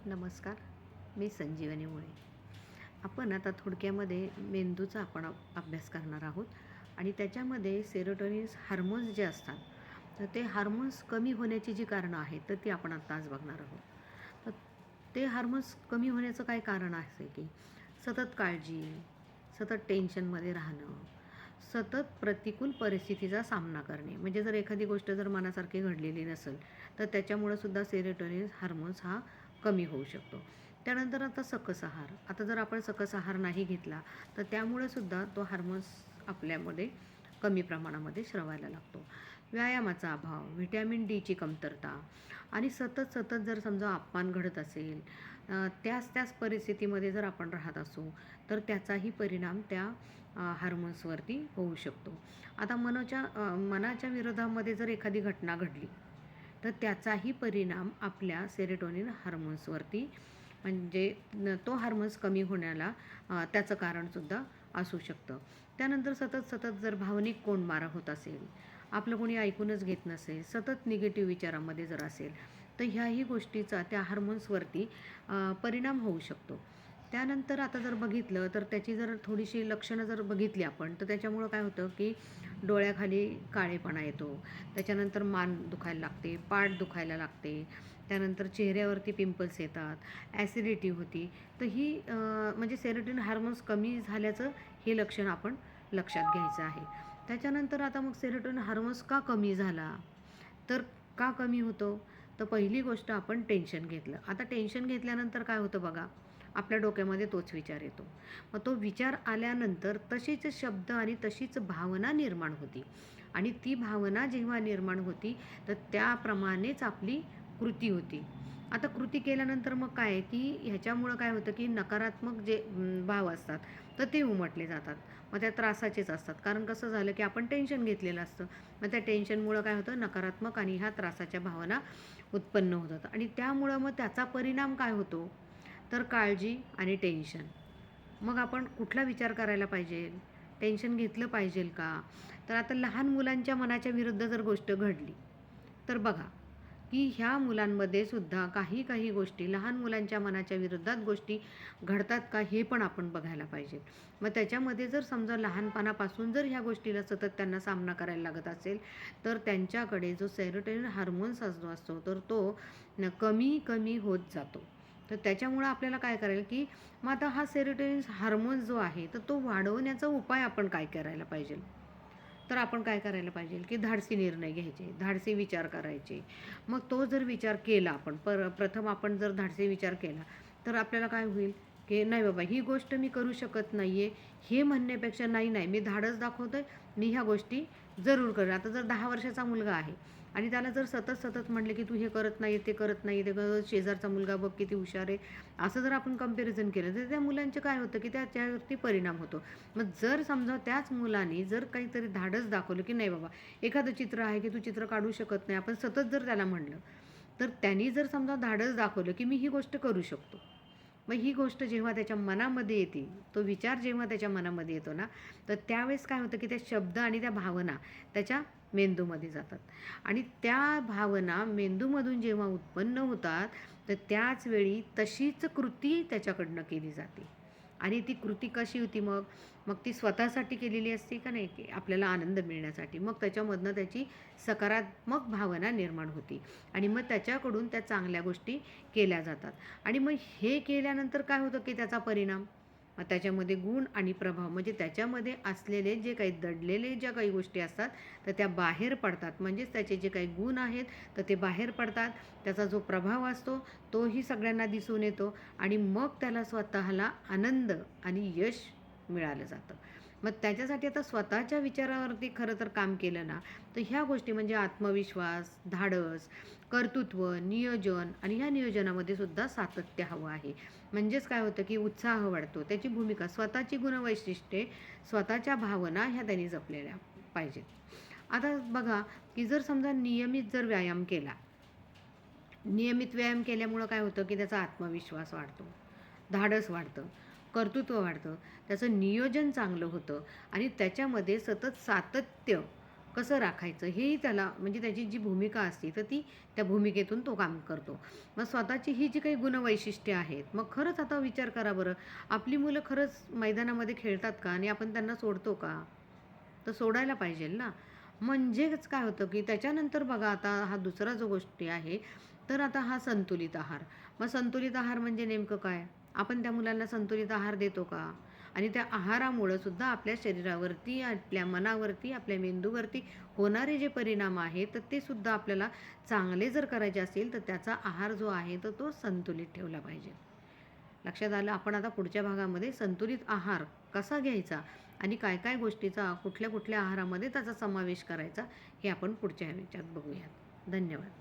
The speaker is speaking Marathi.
नमस्कार. मी संजीवनी मुळे. आपण आता थोडक्यामध्ये मेंदूचा आपण अभ्यास करणार आहोत आणि त्याच्यामध्ये सेरोटोनिन हार्मोन्स जे असतात, तर ते हार्मोन्स कमी होण्याची जी कारणं आहेत, तर ती आपण आता आज बघणार आहोत. तर ते हार्मोन्स कमी होण्याचं काय कारण आहे की सतत काळजी, सतत टेन्शनमध्ये राहणं, सतत प्रतिकूल परिस्थितीचा सामना करणे. म्हणजे जर एखादी गोष्ट जर मनासारखी घडलेली नसेल, तर त्याच्यामुळं सुद्धा सेरोटोनिन हार्मोन्स हा कमी होऊ शकतो. त्यानंतर आता सकस आहार. आता जर आपण सकस आहार नाही घेतला, तर त्यामुळे सुद्धा तो हार्मोन्स आपल्यामध्ये कमी प्रमाणामध्ये स्रवायला लागतो. व्यायामाचा अभाव, व्हिटॅमिन डीची कमतरता आणि सतत सतत जर समजा अपमान घडत असेल, त्याच परिस्थितीमध्ये जर आपण राहत असू, तर त्याचाही परिणाम त्या हार्मोन्सवरती होऊ शकतो. आता मनाच्या विरोधामध्ये जर एखादी घटना घडली, तर त्याचाही परिणाम आपल्या सेरोटोनिन हार्मोन्सवरती म्हणजे तो हार्मोन्स कमी होण्याला त्याचं कारणसुद्धा असू शकतं. त्यानंतर सतत सतत जर भावनिक कोंडमारा होत असेल, आपलं कोणी ऐकूनच घेत नसेल, सतत निगेटिव्ह विचारामध्ये जर असेल, तर ह्याही गोष्टीचा त्या हार्मोन्सवरती परिणाम होऊ शकतो. त्यानंतर आता जर बघितलं तर त्याची जर थोडीशी लक्षणं जर बघितली आपण, तर त्याच्यामुळं काय होतं की डोळ्याखाली काळेपणा येतो, त्याच्यानंतर मान दुखायला लागते, पाठ दुखायला लागते, त्यानंतर चेहऱ्यावरती पिंपल्स येतात, ॲसिडिटी होती. तर ही म्हणजे सेरोटोनिन हार्मोन्स कमी झाल्याचं हे लक्षण आपण लक्षात घ्यायचं आहे. त्याच्यानंतर आता मग सेरोटोनिन हार्मोन्स का कमी झाला? तर का कमी होतो? तर पहिली गोष्ट आपण टेन्शन घेतलं. आता टेन्शन घेतल्यानंतर काय होतं बघा, आपल्या डोक्यामध्ये तोच विचार येतो. मग तो विचार आल्यानंतर तशीच शब्द आणि तशीच भावना निर्माण होती आणि ती भावना जेव्हा निर्माण होती, तर त्याप्रमाणेच आपली कृती होती. आता कृती केल्यानंतर मग काय आहे, की ह्याच्यामुळं काय होतं, की नकारात्मक जे भाव असतात, तर ते उमटले जातात. मग त्या त्रासाचेच असतात. कारण कसं झालं, की आपण टेन्शन घेतलेलं असतं. मग त्या टेन्शनमुळं काय होतं, नकारात्मक आणि ह्या त्रासाच्या भावना उत्पन्न होतात आणि त्यामुळं मग त्याचा परिणाम काय होतो, तर काळजी आणि टेन्शन. मग आपण कुठला विचार करायला पाहिजे? टेन्शन घेतलं पाहिजेल का? तर आता लहान मुलांच्या मनाच्या विरुद्ध जर गोष्ट घडली, तर बघा, की ह्या मुलांमध्ये सुद्धा काही काही गोष्टी लहान मुलांच्या मनाच्या विरुद्धात गोष्टी घडतात का हे पण आपण बघायला पाहिजे. मग त्याच्यामध्ये जर समजा लहानपणापासून जर ह्या गोष्टीला सतत त्यांना सामना करायला लागत असेल, तर त्यांच्याकडे जो सेरोटोनिन हार्मोन्स असतो तर तो कमी कमी होत जातो. तर त्याच्यामुळं आपल्याला काय करायला की मग आता हा सेरोटोनिन हार्मोन जो आहे तर तो वाढवण्याचा उपाय आपण काय करायला पाहिजे? तर आपण काय करायला पाहिजे की धाडसी निर्णय घ्यायचे, धाडसी विचार करायचे. मग तो जर विचार केला आपण प्रथम आपण जर धाडसी विचार केला, तर आपल्याला काय होईल, की नाही बाबा ही गोष्ट मी करू शकत नाही आहे, हे म्हणण्यापेक्षा नाही, नाही मी धाडस दाखवतोय, मी ह्या गोष्टी जरूर करेन. आता जर 10 वर्षाचा मुलगा आहे आणि त्याला जर सतत सतत म्हटले, की तू हे करत नाही, ते करत नाही, शेजारचा मुलगा बघ किती हुशार आहे, असं जर आपण कंपॅरिझन केलं, तर त्या मुलांचे काय होतं, की त्याच्यावरती परिणाम होतो. मग जर समजा त्याच मुलाने जर काहीतरी धाडस दाखवलं, की नाही बाबा, एखादं चित्र आहे, की तू चित्र काढू शकत नाही, आपण सतत जर त्याला म्हणलं, तर त्यांनी जर समजा धाडस दाखवलं, की मी ही गोष्ट करू शकतो. मग ही गोष्ट जेव्हा त्याच्या मनामध्ये येते, तो विचार जेव्हा त्याच्या मनामध्ये येतो ना, तर त्यावेळेस काय होतं, की त्या शब्द आणि त्या भावना त्याच्या मेंदूमध्ये जातात आणि त्या भावना मेंदूमधून जेव्हा उत्पन्न होतात, तर त्याच वेळी तशीच कृती त्याच्याकडनं केली जाते. आणि ती कृती कशी होती मग? मग ती स्वतःसाठी केलेली असते का नाही, की आपल्याला आनंद मिळण्यासाठी. मग त्याच्यामधनं त्याची सकारात्मक भावना निर्माण होती आणि मग त्याच्याकडून त्या चांगल्या गोष्टी केल्या जातात. आणि मग हे केल्यानंतर काय होतं, की त्याचा परिणाम मग त्याच्यामध्ये गुण आणि प्रभाव म्हणजे त्याच्यामध्ये असलेले जे काही दडलेले ज्या काही गोष्टी असतात, तर त्या बाहेर पडतात. म्हणजेच त्याचे जे काही गुण आहेत, तर ते बाहेर पडतात. त्याचा जो प्रभाव असतो, तोही सगळ्यांना दिसून येतो आणि मग त्याला स्वतःला आनंद आणि यश मिळालं जातं. मग त्याच्यासाठी आता स्वतःच्या विचारावरती खरं तर काम केलं ना, तर ह्या गोष्टी म्हणजे आत्मविश्वास, धाडस, कर्तृत्व, नियोजन आणि ह्या नियोजनामध्ये सुद्धा सातत्य हवं आहे. म्हणजेच काय होतं, की उत्साह वाढतो. त्याची भूमिका, स्वतःची गुणवैशिष्ट्ये, स्वतःच्या भावना ह्या त्यांनी जपलेल्या पाहिजेत. आता बघा, की जर समजा नियमित व्यायाम केल्यामुळं काय होतं, की त्याचा आत्मविश्वास वाढतो, धाडस वाढतं, कर्तृत्व वाढतं, त्याचं नियोजन चांगलं होतं आणि त्याच्यामध्ये सतत सातत्य कसं राखायचं हेही त्याला म्हणजे त्याची जी भूमिका असते तर ती त्या भूमिकेतून तो काम करतो. मग स्वतःची ही जी काही गुणवैशिष्ट्ये आहेत, मग खरंच आता विचार करा बरं, आपली मुलं खरंच मैदानामध्ये खेळतात का आणि आपण त्यांना सोडतो का? तर सोडायला पाहिजेल ना. म्हणजेच काय होतं, की त्याच्यानंतर बघा आता हा दुसरा जो गोष्टी आहे, तर आता हा संतुलित आहार. मग संतुलित आहार म्हणजे नेमकं काय? आपण त्या मुलांना संतुलित आहार देतो का? आणि त्या आहारामुळं सुद्धा आपल्या शरीरावरती, आपल्या मनावरती, आपल्या मेंदूवरती होणारे जे परिणाम आहेत, तर ते सुद्धा आपल्याला चांगले जर करायचे असतील, तर त्याचा आहार जो आहे, तर तो संतुलित ठेवला पाहिजे. लक्षात आलं. आपण आता पुढच्या भागामध्ये संतुलित आहार कसा घ्यायचा आणि काय-काय गोष्टीचा कुठल्या-कुठल्या आहारामध्ये त्याचा समावेश करायचा, हे आपण पुढच्या ह्याच्यात बघूयात. धन्यवाद.